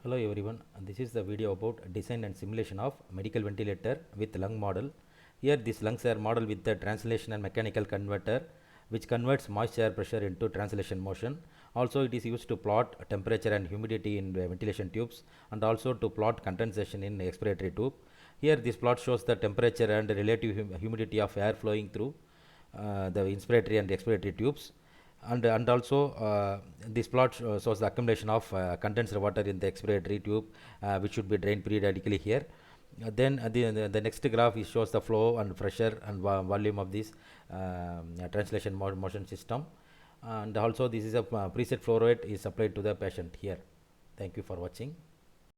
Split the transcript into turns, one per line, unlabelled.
Hello everyone, this is the video about design and simulation of medical ventilator with lung model. Here these lungs are modeled with the translational mechanical converter which converts moisture pressure into translation motion. Also it is used to plot temperature and humidity in ventilation tubes and also to plot condensation in expiratory tube. Here this plot shows the temperature and relative humidity of air flowing through the inspiratory and expiratory tubes. And also this plot shows the accumulation of condensed water in the expiratory tube which should be drained periodically here. The next graph shows the flow and pressure and volume of this translation motion system, and also this is a preset flow rate is applied to the patient here. Thank you for watching.